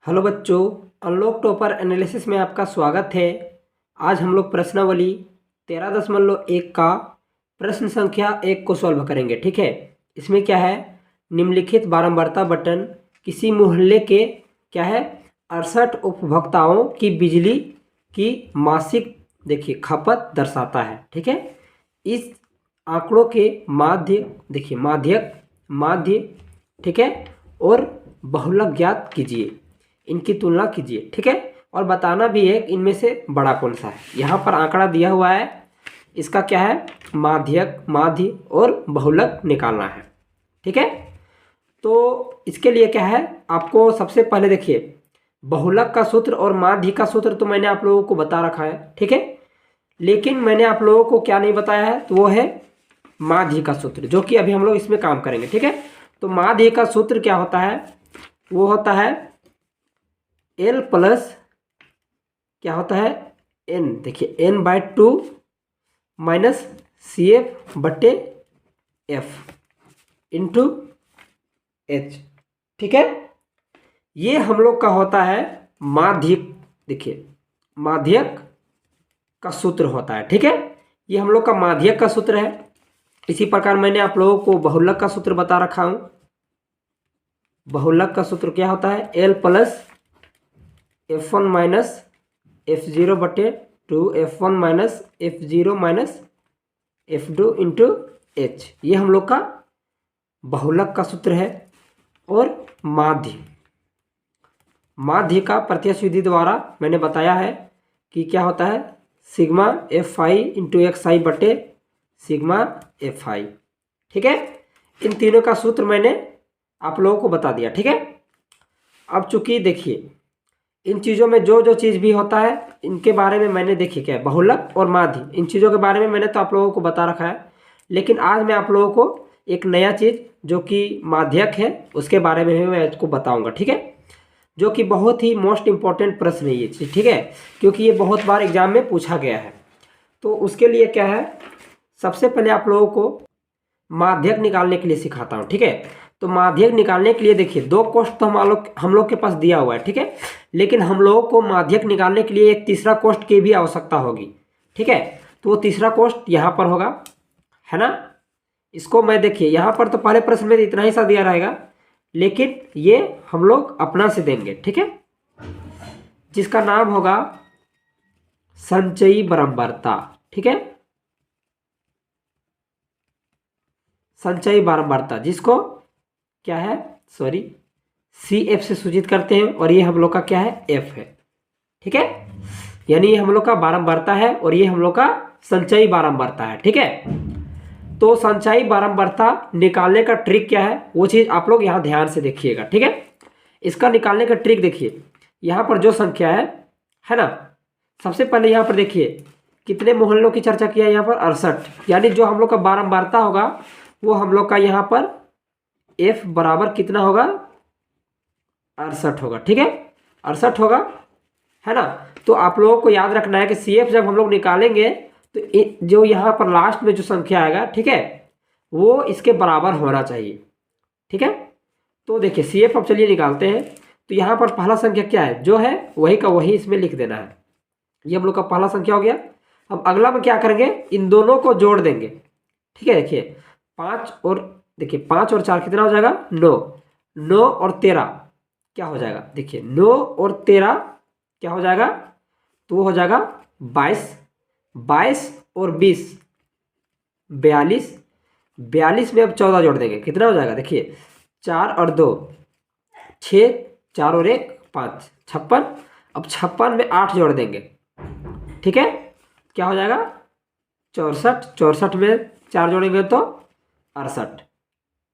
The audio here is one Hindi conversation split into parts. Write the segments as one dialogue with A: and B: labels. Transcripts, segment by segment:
A: हेलो बच्चों, अनलॉक टॉपर एनालिसिस में आपका स्वागत है। आज हम लोग प्रश्नावली 13.1 का प्रश्न संख्या 1 को सॉल्व करेंगे। ठीक है, इसमें क्या है, निम्नलिखित बारंबारता बटन किसी मोहल्ले के क्या है 68 उपभोक्ताओं की बिजली की मासिक देखिए खपत दर्शाता है। ठीक है, इस आंकड़ों के माध्य देखिए माध्य ठीक है और बहुलक ज्ञात कीजिए, इनकी तुलना कीजिए। ठीक है, और बताना भी है इनमें से बड़ा कौन सा है। यहाँ पर आंकड़ा दिया हुआ है, इसका क्या है माध्य और बहुलक निकालना है। ठीक है, तो इसके लिए क्या है, आपको सबसे पहले देखिए बहुलक का सूत्र और माध्य का सूत्र तो मैंने आप लोगों को बता रखा है। ठीक है, लेकिन मैंने आप लोगों को क्या नहीं बताया है, तो वो है माध्य का सूत्र, जो कि अभी हम लोग इसमें काम करेंगे। ठीक है, तो माध्य का सूत्र क्या होता है, वो होता है L प्लस क्या होता है N, देखिए N/2 माइनस CF बटे F इंटू H। ठीक है, ये हम लोग का होता है माध्यक, देखिए माध्यक का सूत्र होता है। ठीक है, ये हम लोग का माध्यक का सूत्र है। इसी प्रकार मैंने आप लोगों को बहुलक का सूत्र बता रखा हूं। बहुलक का सूत्र क्या होता है, L plus F1 minus F0 बटे 2 F1 minus F0 minus F2 into H। ये हम लोग का बहुलक का सूत्र है। और माध्य का प्रत्यक्ष विधि द्वारा मैंने बताया है कि क्या होता है, सिग्मा Fi इंटू XI बटे सिग्मा Fi। ठीक है, इन तीनों का सूत्र मैंने आप लोगों को बता दिया। ठीक है, अब चूंकि देखिए इन चीज़ों में जो जो चीज़ भी होता है इनके बारे में मैंने देखिए क्या है, बहुलक और माध्य, इन चीज़ों के बारे में मैंने तो आप लोगों को बता रखा है। लेकिन आज मैं आप लोगों को एक नया चीज़ जो कि माध्यक है उसके बारे में मैं आपको बताऊंगा। ठीक है, जो कि बहुत ही मोस्ट इंपॉर्टेंट प्रश्न है ये चीज़। ठीक है, क्योंकि ये बहुत बार एग्जाम में पूछा गया है। तो उसके लिए क्या है, सबसे पहले आप लोगों को माध्यक निकालने के लिए सिखाता हूँ। ठीक है, तो माध्यक निकालने के लिए देखिए दो कोष्ठ तो हम लोग के पास दिया हुआ है। ठीक है, लेकिन हम लोगों को माध्यक निकालने के लिए एक तीसरा कोष्ठ की भी आवश्यकता होगी। ठीक है, तो वो तीसरा कोष्ठ यहाँ पर होगा, है ना। इसको मैं देखिए यहाँ पर तो पहले प्रश्न में इतना ही सा दिया रहेगा, लेकिन ये हम लोग अपना से देंगे। ठीक है, जिसका नाम होगा संचयी बारंबारता। ठीक है, संचयी बारंबारता, जिसको क्या है सॉरी CF से सूचित करते हैं, और ये हम लोग का क्या है F है। ठीक है, यानी ये हम लोग का बारंबारता है और ये हम लोग का संचयी बारंबारता है। ठीक है, तो संचयी बारंबारता निकालने का ट्रिक क्या है, वो चीज़ आप लोग यहाँ ध्यान से देखिएगा। ठीक है, इसका निकालने का ट्रिक देखिए, यहाँ पर जो संख्या है ना, सबसे पहले यहाँ पर देखिए कितने मोहल्लों की चर्चा किया है, यहाँ पर 68, यानी जो हम लोग का बारंबारता होगा वो हम लोग का यहाँ पर F बराबर कितना होगा 68 होगा। ठीक है, 68 होगा, है ना। तो आप लोगों को याद रखना है कि CF जब हम लोग निकालेंगे तो जो यहाँ पर लास्ट में जो संख्या आएगा, ठीक है, वो इसके बराबर होना चाहिए। ठीक है, तो देखिए CF अब चलिए निकालते हैं। तो यहाँ पर पहला संख्या क्या है, जो है वही का वही इसमें लिख देना है। ये हम लोग का पहला संख्या हो गया। अब अगला में क्या करेंगे, इन दोनों को जोड़ देंगे। ठीक है, देखिए 5 और देखिए 5 और 4 कितना हो जाएगा 9, 9 और 13 क्या हो जाएगा, देखिए 9 और 13 क्या हो जाएगा, तो वो हो जाएगा 22, 22 और 20 42, 42 में अब 14 जोड़ देंगे, कितना हो जाएगा, देखिए 4 और 2 6, 4 और 1 5, 56। अब 56 में 8 जोड़ देंगे, ठीक है, क्या हो जाएगा 64, 64 में 4 जोड़ेंगे तो 68।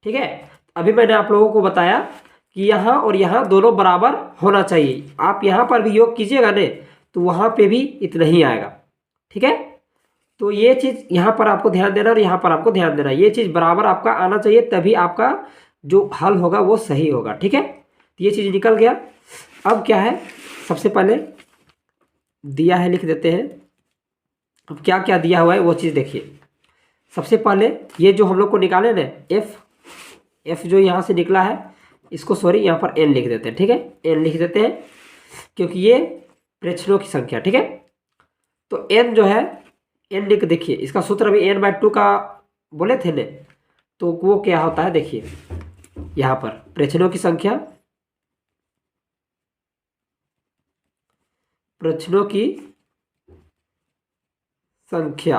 A: ठीक है, अभी मैंने आप लोगों को बताया कि यहाँ और यहाँ दोनों बराबर होना चाहिए। आप यहाँ पर भी योग कीजिएगा ने तो वहाँ पे भी इतना ही आएगा। ठीक है, तो ये चीज़ यहाँ पर आपको ध्यान देना और यहाँ पर आपको ध्यान देना, ये चीज़ बराबर आपका आना चाहिए, तभी आपका जो हल होगा वो सही होगा। ठीक है, तो ये चीज़ निकल गया। अब क्या है, सबसे पहले दिया है लिख देते हैं। अब क्या क्या दिया हुआ है वो चीज़ देखिए। सबसे पहले ये जो हम लोग को निकाले ना F जो यहाँ से निकला है, इसको सॉरी यहाँ पर n लिख देते हैं, ठीक है, n लिख देते हैं क्योंकि ये प्रेक्षणों की संख्या, ठीक है। तो n जो है n लिख, देखिए इसका सूत्र अभी n/2 का बोले थे ने, तो वो क्या होता है देखिए यहाँ पर प्रेक्षणों की संख्या, प्रेक्षणों की संख्या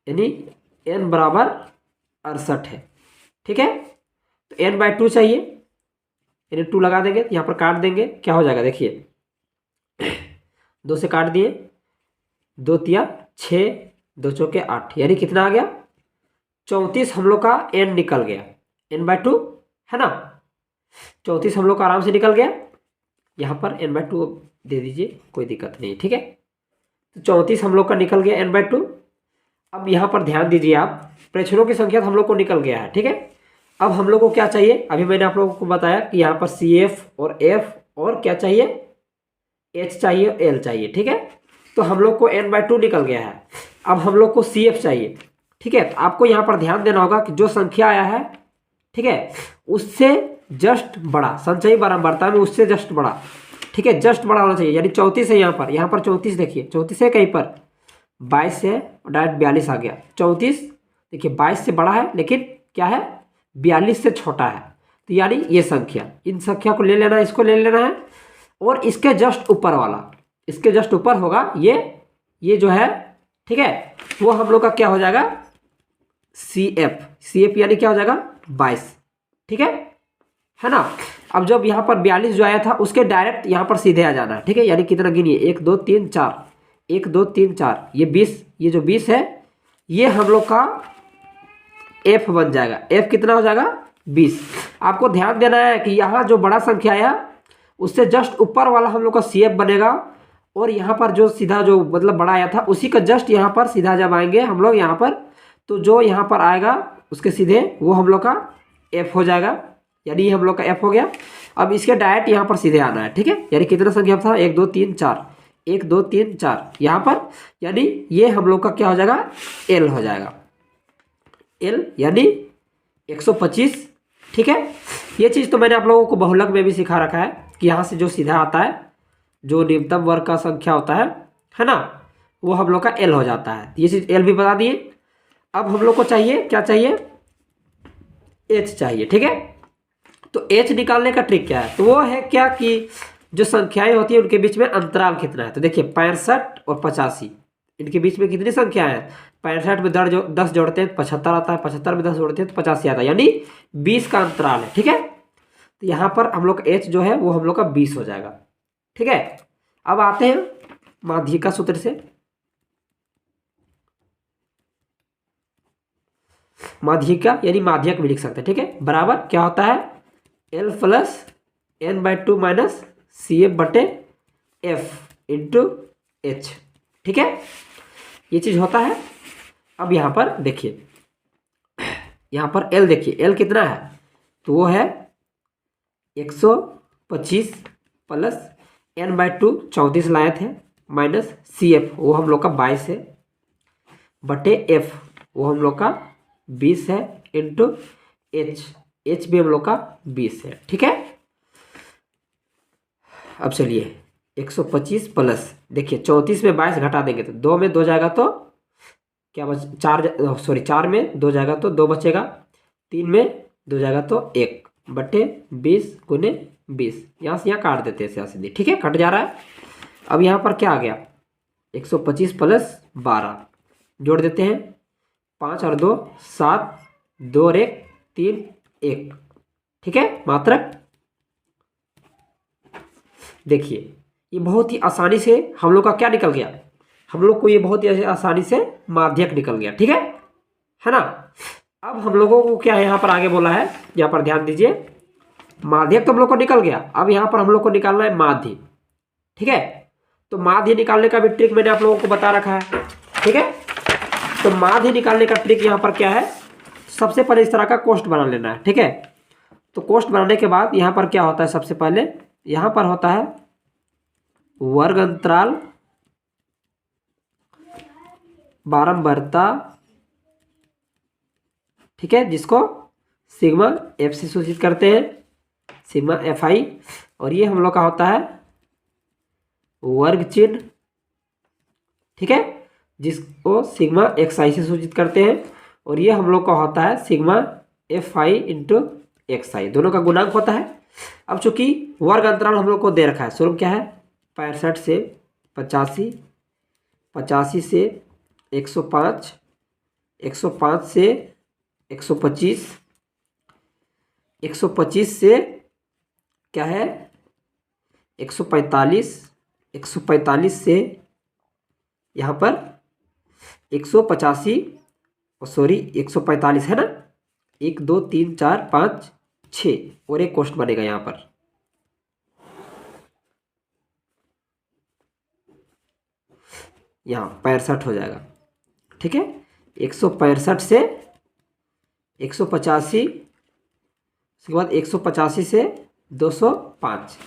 A: यानी n बराबर 68 है, ठीक है। तो n/2 चाहिए, यानी 2 लगा देंगे, यहाँ पर काट देंगे, क्या हो जाएगा देखिए 2 से काट दिए, 2 तिया 6, 2 चौके 8, यानी कितना आ गया 34 हम लोग का n निकल गया, n/2 है ना, 34 हम लोग का आराम से निकल गया। यहाँ पर n/2 दे दीजिए, कोई दिक्कत नहीं, ठीक है। तो 34 हम लोग का निकल गया n/2। अब यहाँ पर ध्यान दीजिए आप, प्रेक्षणों की संख्या तो हम लोग को निकल गया है, ठीक है। अब हम लोग को क्या चाहिए, अभी मैंने आप लोगों को बताया कि यहाँ पर CF और F और क्या चाहिए H चाहिए, L चाहिए, ठीक है। तो हम लोग को n/2 निकल गया है, अब हम लोग को CF चाहिए, ठीक है। तो आपको यहाँ पर ध्यान देना होगा कि जो संख्या आया है, ठीक है, उससे जस्ट बड़ा, संचयी बारंबारता में उससे जस्ट बड़ा, ठीक है, जस्ट बड़ा होना चाहिए। यानी 34 है यहाँ पर 34 देखिए, 34 है कहीं पर 22 है, डायरेक्ट 42 आ गया। 34 देखिए 22 से बड़ा है लेकिन क्या है 42 से छोटा है, तो यानी ये संख्या, इन संख्या को ले लेना है, इसको ले लेना है, और इसके जस्ट ऊपर वाला, इसके जस्ट ऊपर होगा ये जो है, ठीक है, वो हम लोग का क्या हो जाएगा CF यानी क्या हो जाएगा 22, ठीक है ना। अब जब यहाँ पर 42 जो आया था उसके डायरेक्ट यहाँ पर सीधे आ जाना है, ठीक है। यानी कितना गिनिए 1 2 3 4, 1 2 3 4, ये 20, ये जो 20 है ये हम लोग का F बन जाएगा। F कितना हो जाएगा 20। आपको ध्यान देना है कि यहाँ जो बड़ा संख्या आया उससे जस्ट ऊपर वाला हम लोग का CF बनेगा, और यहाँ पर जो सीधा जो मतलब बड़ा आया था उसी का जस्ट यहाँ पर सीधा जब आएंगे हम लोग यहाँ पर, तो जो यहाँ पर आएगा उसके सीधे वो हम लोग का F हो जाएगा, यानी हम लोग का F हो गया। अब इसके डायरेक्ट यहाँ पर सीधे आना है, ठीक है। यानी कितना संख्या था 1 2 3 4, 1 2 3 4 यहाँ पर, यानी ये हम लोग का क्या हो जाएगा L हो जाएगा, L यानी 125, ठीक है। ये चीज़ तो मैंने आप लोगों को बहुलक में भी सिखा रखा है कि यहाँ से जो सीधा आता है, जो न्यूनतम वर्ग का संख्या होता है ना, वो हम लोग का L हो जाता है। ये चीज़ L भी बता दिए। अब हम लोग को चाहिए क्या चाहिए H चाहिए, ठीक है। तो H निकालने का ट्रिक क्या है, तो वो है क्या कि जो संख्याएं होती है उनके बीच में अंतराल कितना है। तो देखिए 65 और 85, इनके बीच में कितनी संख्या है, 65 में 10 जोड़ते हैं तो 75 आता है, 75 में 10 जोड़ते हैं तो 85 आता है, यानी 20 का अंतराल है, ठीक है। तो यहाँ पर हम लोग का H जो है वो हम लोग का 20 हो जाएगा, ठीक है। अब आते हैं माध्यिका सूत्र से। माध्यिका यानी माध्यक भी लिख सकते हैं, ठीक है। बराबर क्या होता है L plus n/2 minus CF बटे F इंटू H, ठीक है, ये चीज होता है। अब यहाँ पर देखिए, यहाँ पर L देखिए L कितना है, तो वो है 125 प्लस n/2 34 लाए थे, माइनस CF वो हम लोग का 22 है, बटे F वो हम लोग का 20 है, इंटू H भी हम लोग का 20 है, ठीक है। अब चलिए 125 प्लस, देखिए 34 में 22 घटा देंगे तो 2 में 2 जाएगा तो क्या बच 4 में 2 जाएगा तो 2 बचेगा, 3 में 2 जाएगा तो 1 बटे 20 गुने 20, यहाँ से यहाँ काट देते हैं सीधा सीधी, ठीक है, कट जा रहा है। अब यहाँ पर क्या आ गया 125 प्लस 12 जोड़ देते हैं, 5 और 2 7, 2 और 1 3 1, ठीक है मात्रक। देखिए ये बहुत ही आसानी से हम लोग का क्या निकल गया, हम लोग को ये बहुत ही आसानी से माध्यक निकल गया, ठीक है ना। अब हम लोगों को क्या है यहाँ पर आगे बोला है, यहाँ पर ध्यान दीजिए, माध्यक तो हम लोग को निकल गया, अब यहाँ पर हम लोग को निकालना है माध्य, ठीक है। तो माध्य निकालने का भी ट्रिक मैंने आप लोगों को बता रखा है, ठीक है। तो माध्य निकालने का ट्रिक यहाँ पर क्या है, सबसे पहले इस तरह का कोष्ठ बना लेना है, ठीक है। तो कोष्ठ बनाने के बाद यहाँ पर क्या होता है, सबसे पहले यहाँ पर होता है वर्ग अंतराल बारंबारता, ठीक है, जिसको सिग्मा F से सूचित करते हैं, सिग्मा एफ आई, और ये हम लोग का होता है वर्ग चिन्ह, ठीक है, जिसको सिग्मा एक्स आई से सूचित करते हैं, और ये हम लोग का होता है sigma F I into X I, दोनों का गुणांक होता है। अब चूंकि वर्ग अंतराल हम लोग को दे रखा है, स्वरूप क्या है, 65 से 85, 85 से 105, 105 से 125, 125 से क्या है 145, 145 से यहाँ पर 185, सॉरी 145 है ना, 1 2 3 4 5 6 और एक क्वेश्चन बनेगा यहाँ पर, यहाँ 65 हो जाएगा, ठीक है। 165 से 185, उसके बाद 185 से 205,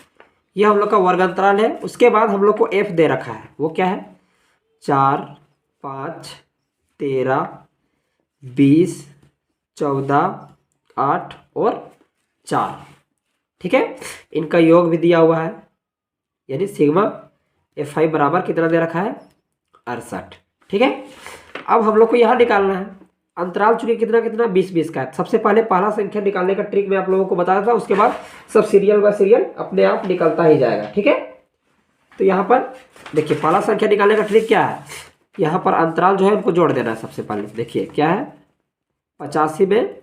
A: ये हम लोग का वर्ग अंतराल है। उसके बाद हम लोग को एफ दे रखा है, वो क्या है 4 5 13 20 14 8 और 4, ठीक है, इनका योग भी दिया हुआ है, यानी सिग्मा एफ आई बराबर कितना दे रखा है 68, ठीक है। अब हम लोग को यहाँ निकालना है अंतराल, चूंकि कितना कितना 20 20 का है। सबसे पहले पहला संख्या निकालने का ट्रिक मैं आप लोगों को बताया था, उसके बाद सब सीरियल बाय सीरियल अपने आप निकलता ही जाएगा, ठीक है। तो यहाँ पर देखिए पहला संख्या निकालने का ट्रिक क्या है, यहाँ पर अंतराल जो है उनको जोड़ देना है। सबसे पहले देखिए क्या है 85 में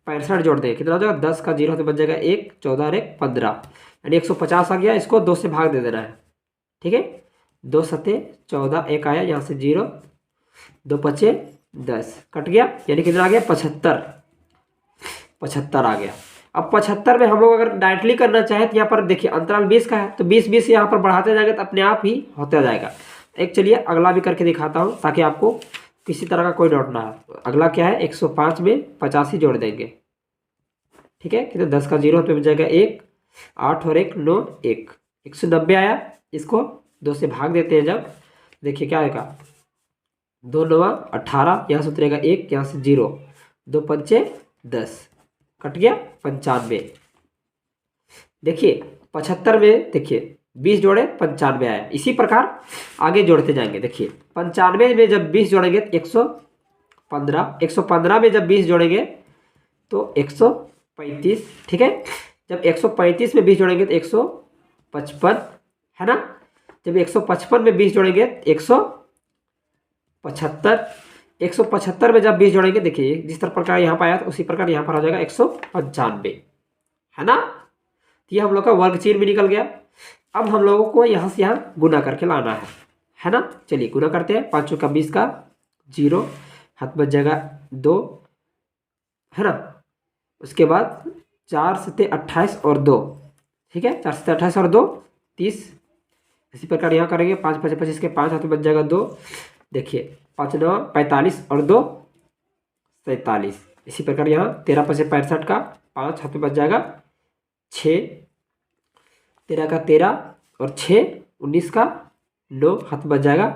A: 65 जोड़ देंगे, कितना हो जाएगा 10 का 0 तो बच जाएगा 1, 14 और 1 15, यानी 150 आ गया। इसको 2 से भाग दे देना है, ठीक है, 2 सते 14, 1 आया यहाँ से 0, 2 पचे 10 कट गया, यानी कितना आ गया 75, 75 आ गया। अब 75 में हम लोग अगर डायरेक्टली करना चाहें तो यहाँ पर देखिए अंतराल 20 का है, तो 20 20 यहाँ पर बढ़ाते जाएंगे तो अपने आप ही होता जाएगा। एक चलिए अगला भी करके दिखाता हूँ ताकि आपको किसी तरह का कोई डाउट ना हो। अगला क्या है 105 में 85 जोड़ देंगे, ठीक है, कितना 10 का 0 पे बच जाएगा 1, 8 और 1 9 1, 190 आया। इसको 2 से भाग देते हैं जब, देखिए क्या आएगा 2 9 18, यहाँ से उतरेगा 1, यहाँ से 0, 2 पंचे 10 कट गया 95। देखिए 75 में देखिए 20 जोड़े 95 आया। इसी प्रकार आगे जोड़ते जाएंगे। देखिए 95 में जब 20 जोड़ेंगे तो 115, 115 में जब 20 जोड़ेंगे तो 135, ठीक है। जब 135 में 20 जोड़ेंगे तो 155 है ना। जब 155 में 20 जोड़ेंगे 175, 175 में जब 20 जोड़ेंगे देखिए जिस तरह प्रकार यहाँ पर आया था उसी प्रकार यहाँ पर आ जाएगा 195 है ना। तो ये हम लोग का वर्ग चिन्ह भी निकल गया। अब हम लोगों को यहाँ से यहाँ गुना करके लाना है ना। चलिए गुना करते हैं, 5 चौका 20 का 0 हाथ बच जाएगा 2 है ना। उसके बाद 4 सते 28 और 2, ठीक है, 4 सते 28 और 2 30। इसी प्रकार यहाँ करेंगे 5 5 25 के 5 हाथ बच जाएगा 2। देखिए 5 9 45 और 2 47। इसी प्रकार यहाँ 13 5 65 का 5 हाथ बच जाएगा 6, 13 का 13 और 6 19 का 9 हाथ बच जाएगा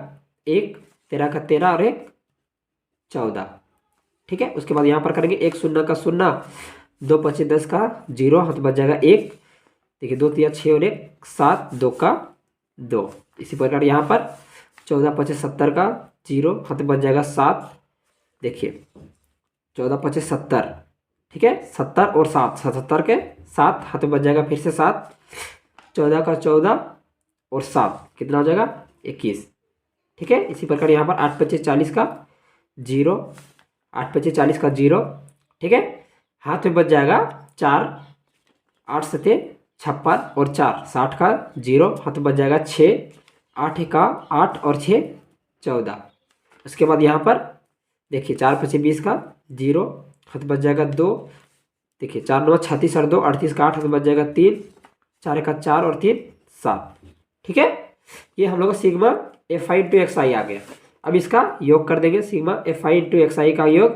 A: 1, 13 का 13 और 1 14, ठीक है। उसके बाद यहाँ पर करेंगे 1 0 का 0, 2 5 10 का 0 हाथ बच जाएगा 1। देखिए 2 3 6 और 1 7, 2 का 2। इसी प्रकार यहाँ पर 14 5 70 का 0 हाथ बच जाएगा 7। देखिए 14 5 70, ठीक है, 70 और 7 77 के 7 हाथ बच जाएगा फिर से 7। 14 का 14 और 7 कितना हो जाएगा 21, ठीक है। इसी प्रकार यहाँ पर 8 25 40 का 0, 8 25 40 का 0, ठीक है, हाथ में बच जाएगा 4, 8 सते 56 और 4 60 का 0 हाथ में बच जाएगा 6, 8 का 8 और 6 14। उसके बाद यहाँ पर देखिए 4 25 20 का 0 हाथ बच जाएगा 2। देखिए 4 9 36 और 2 38 का 8 हाथ बच जाएगा 3, 4 का 4 और 3 7, ठीक है। ये हम लोग का sigma F I into X I आ गया। अब इसका योग कर देंगे, sigma F I into X I का योग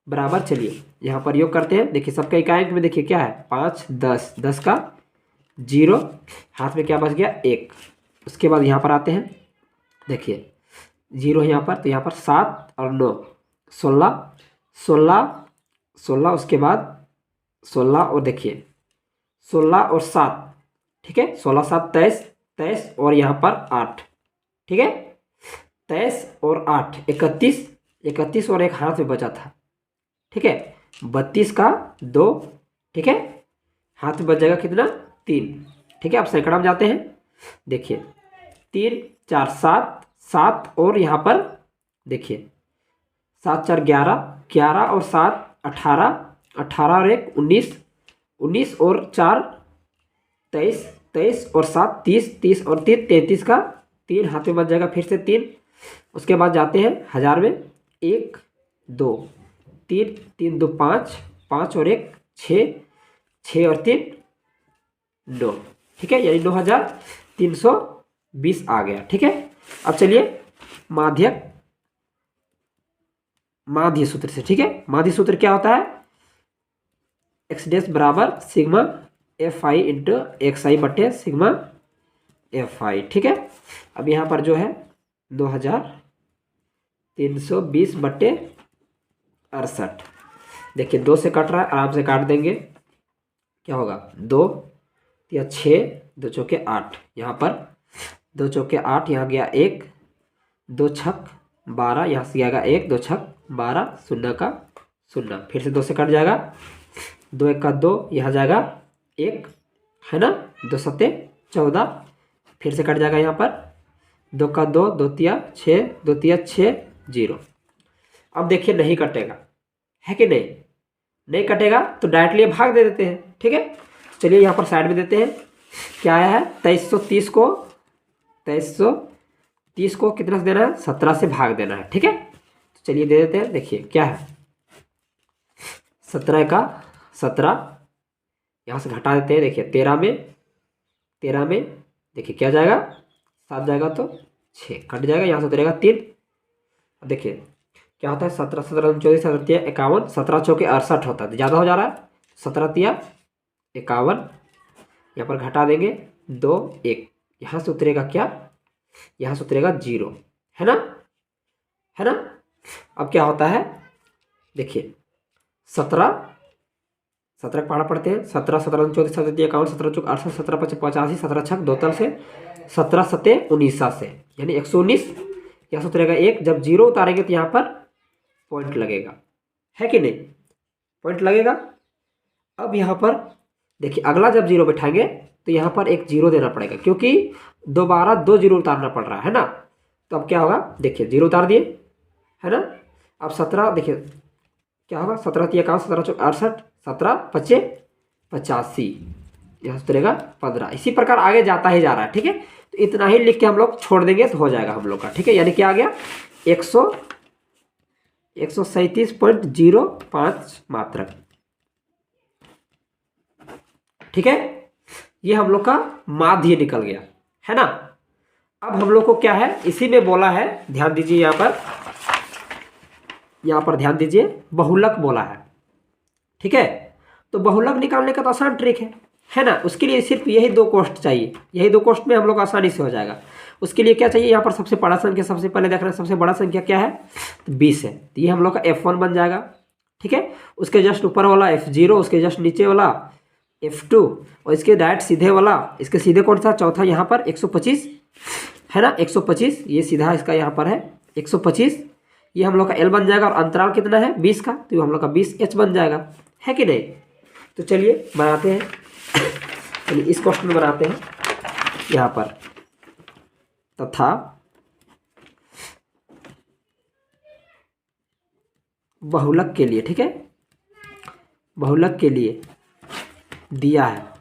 A: बराबर, चलिए यहाँ पर योग करते हैं। देखिए सबका इकाई में देखिए क्या है 5 10, 10 का 0 हाथ में क्या बच गया 1। उसके बाद यहाँ पर आते हैं, देखिए 0 यहाँ पर, तो यहाँ पर 7 और 9 16, 16 16, उसके बाद 16 और देखिए 16 और 7, ठीक है, 16 7 23, 23 और यहाँ पर 8, ठीक है, 23 और 8 31, 31 और एक हाथ में बचा था, ठीक है, 32 का 2, ठीक है, हाथ में बच जाएगा कितना 3, ठीक है। अब सैकड़ा में जाते हैं, देखिए 3 4 7, 7 और यहाँ पर देखिए 7 4 11, 11 और 7 18, 18 और 1 19, 19 और 4 23, 23 और 7 30, 30 और 3 33 का 3 हाथ में बच जाएगा, फिर से 3। उसके बाद जाते हैं हजार में, 1 2 3, 3 2 5, 5 और 1 6, 6 और 3 9, ठीक है, यानी 9320 आ गया, ठीक है। अब चलिए माध्य सूत्र से, ठीक है। माध्य सूत्र क्या होता है, एक्स डैश बराबर sigma F I into X I बटे सिग्मा एफ आई, ठीक है। अब यहाँ पर जो है 2320 बटे 68, देखिए 2 से कट रहा है, आराम से काट देंगे, क्या होगा 2 या 6, 2 चौके 8, यहाँ पर 2 चौके 8, यहाँ गया 1, 2 छक 12, यहाँ से गया 1, 2 छक 12, 0 का 0, फिर से 2 से कट जाएगा, 2 1 का 2, यहाँ जाएगा 1, है ना, 2 सत्ते 14, फिर से कट जाएगा, यहाँ पर 2 का 2, 2 तिया 6, 2 तिया 6 0। अब देखिए नहीं कटेगा, है कि नहीं, नहीं कटेगा तो डायरेक्टली भाग दे देते हैं, ठीक है। चलिए यहाँ पर साइड में देते हैं, क्या आया है 2330 को, 2330 को कितना से देना है, 17 से भाग देना है, ठीक है। तो चलिए दे देते हैं, देखिए क्या है 17 का 17, यहाँ से घटा देते हैं, देखिए 13 में देखिए क्या जाएगा 7 जाएगा तो 6 कट जाएगा, यहाँ से उतरेगा 3। देखिए क्या होता है 17 17 24 17 51, 17 चौके 68 होता है, ज़्यादा हो जा रहा है, 17 तिया 51, यहाँ पर घटा देंगे 2 1, यहाँ से उतरेगा क्या, यहाँ से उतरेगा 0, है ना, है ना। अब क्या होता है देखिए 17 का पढ़ा पढ़ते हैं, 17 17 24 17 51, 17 चौक 68, 17 5 85, 17 छक 2 तल से 17 सत्ते 19 से, यानी 119, यहाँ से उतरेगा 1, जब 0 उतारेंगे तो यहाँ पर पॉइंट लगेगा, है कि नहीं, पॉइंट लगेगा। अब यहाँ पर देखिए अगला जब 0 बैठाएंगे तो यहाँ पर एक 0 देना पड़ेगा, क्योंकि दोबारा 2 0 उतारना पड़ रहा है ना। तो अब क्या होगा, देखिए 0 उतार दिए, है ना। अब 17 देखिए क्या होगा, 17 तिया 51, 17 चौक 68, 17 5 85, यहाँ से उतरेगा 15, इसी प्रकार आगे जाता ही जा रहा है, ठीक है। तो इतना ही लिख के हम लोग छोड़ देंगे तो हो जाएगा हम लोग का, ठीक है। यानी क्या आ गया 137.05 मात्रक, ठीक है। ये हम लोग का माध्य निकल गया, है ना। अब हम लोग को क्या है, इसी में बोला है, ध्यान दीजिए यहाँ पर ध्यान दीजिए, बहुलक बोला है, ठीक है। तो बहुलक निकालने का तो आसान ट्रिक है ना। उसके लिए सिर्फ यही 2 कोष्ठ चाहिए, यही 2 कोष्ठ में हम लोग आसानी से हो जाएगा। उसके लिए क्या चाहिए, यहाँ पर सबसे बड़ा संख्या, सबसे पहले देख रहे हैं सबसे बड़ा संख्या क्या है, तो 20 है, तो ये हम लोग का F1 बन जाएगा, ठीक है। उसके जस्ट ऊपर वाला F0, उसके जस्ट नीचे वाला F2, और इसके डायरेक्ट सीधे वाला, इसके सीधे कौन सा चौथा यहाँ पर 125, है ना, 125, ये सीधा इसका यहाँ पर है 125, ये हम लोग का L बन जाएगा, और अंतराल कितना है 20 का, तो हम लोग का 20H बन जाएगा, है कि नहीं। तो चलिए बनाते हैं, चलिए इस क्वेश्चन में बनाते हैं यहाँ पर, तथा बहुलक के लिए, ठीक है, बहुलक के लिए दिया है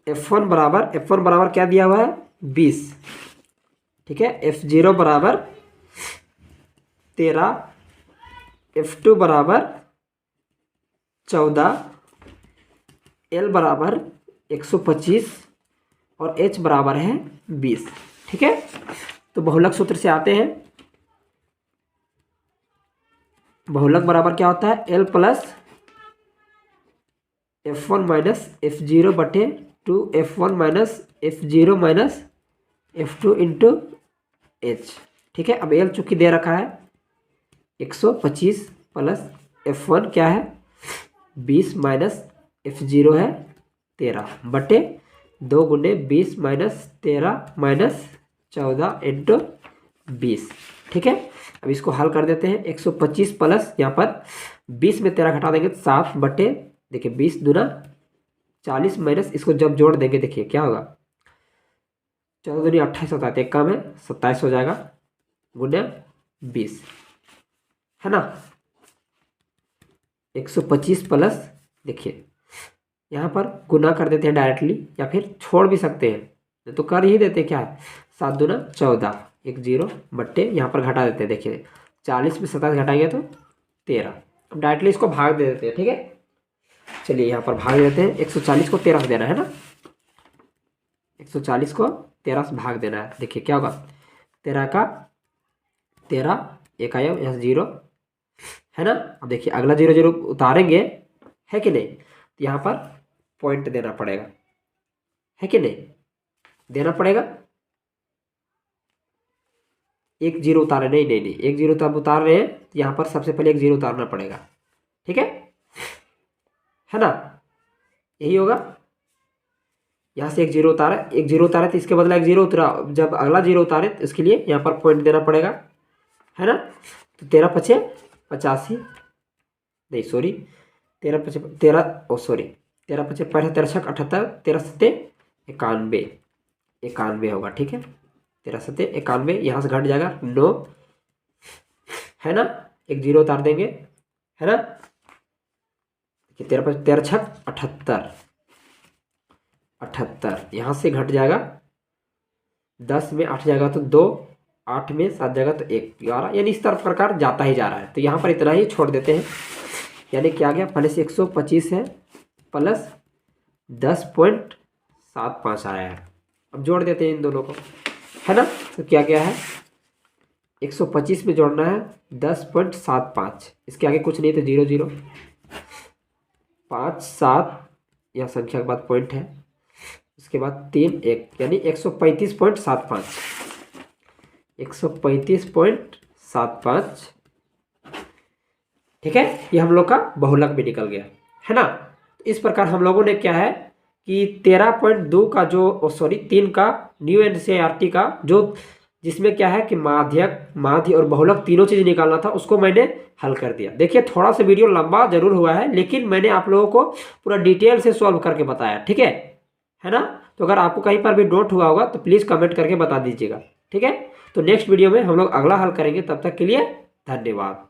A: F1 बराबर क्या दिया हुआ है 20, ठीक है। F0 बराबर 13, F2 बराबर 14, L बराबर 125 और H बराबर है 20, ठीक है। तो बहुलक सूत्र से आते हैं, बहुलक बराबर क्या होता है L plus F1 minus F0 बटे 2 F1 minus F0 minus F2 into H, ठीक है। अब L चूंकि दे रखा है 125 प्लस F1 क्या है 20 माइनस F0 है 13 बटे 2 गुने 20 माइनस 13 माइनस 14 इंटू 20। ठीक है, अब इसको हल कर देते हैं। 125 प्लस यहाँ पर 20 में 13 घटा देंगे तो 7 बटे, देखिए 20 दूना 40 माइनस इसको जब जोड़ देंगे देखिए क्या होगा, 14 दूनी 28 होता है, एक काम है 27 हो जाएगा गुना 20, है ना। 125 प्लस, देखिए यहाँ पर गुना कर देते हैं डायरेक्टली, या फिर छोड़ भी सकते हैं तो कर ही देते हैं। क्या है 7 दूना 14, 1 0 बट्टे यहाँ पर घटा देते हैं। देखिए 40 में 27 घटाएंगे तो 13। अब डायरेक्टली इसको भाग दे देते हैं। ठीक है, चलिए यहाँ पर भाग देते हैं। 140 को 13 से देना है ना, 140 को 13 से भाग देना है। देखिए क्या होगा, 13 का 13, एक आया यहाँ 0, है ना। अब देखिए अगला 0 0 उतारेंगे, है कि नहीं, तो यहाँ पर पॉइंट देना पड़ेगा, है कि नहीं, देना पड़ेगा। 1 0 उतारे, नहीं नहीं नहीं, 1 0 तब उतार रहे हैं तो यहाँ पर सबसे पहले 1 0 उतारना पड़ेगा। ठीक है ना, यही होगा। यहाँ से 1 0 उतारा, 1 0 उतारे तो इसके बदला 1 0 उतरा, जब अगला 0 उतारे तो इसके लिए यहाँ पर पॉइंट देना पड़ेगा, है ना। तो 13 पचे 85, नहीं सॉरी 13 पचे 13, ओ सॉरी 13 पचे 13 छक 78, 13 सत्ते 91, 91 होगा। ठीक है, 13 सत्ते 91, यहाँ से घट जाएगा 9, है ना। 1 0 उतार देंगे, है ना। 13 छक 78, 78 यहाँ से घट जाएगा, 10 में 8 जाएगा तो 2, 8 में 7 जाएगा तो 1, 11, यानी इस तरह प्रकार जाता ही जा रहा है। तो यहाँ पर इतना ही छोड़ देते हैं, यानी क्या आ गया, पहले से 125 है प्लस 10.75 आया है। अब जोड़ देते हैं इन दोनों को, है ना। तो क्या क्या है, 125 में जोड़ना है 10.75, इसके आगे कुछ नहीं तो 0 0 5 7, यह संख्या के बाद पॉइंट है, उसके बाद 3 1, यानी 135.75, 135.75। ठीक है, ये हम लोग का बहुलक भी निकल गया, है ना। तो इस प्रकार हम लोगों ने क्या है कि 13.2 का जो सॉरी 3 का न्यू एनसीईआरटी का जो, जिसमें क्या है कि माध्यक, माध्य और बहुलक तीनों चीज़ निकालना था, उसको मैंने हल कर दिया। देखिए थोड़ा सा वीडियो लंबा जरूर हुआ है, लेकिन मैंने आप लोगों को पूरा डिटेल से सॉल्व करके बताया। ठीक है ना। तो अगर आपको कहीं पर भी डाउट हुआ होगा तो प्लीज़ कमेंट करके बता दीजिएगा। ठीक है, तो नेक्स्ट वीडियो में हम लोग अगला हल करेंगे। तब तक के लिए धन्यवाद।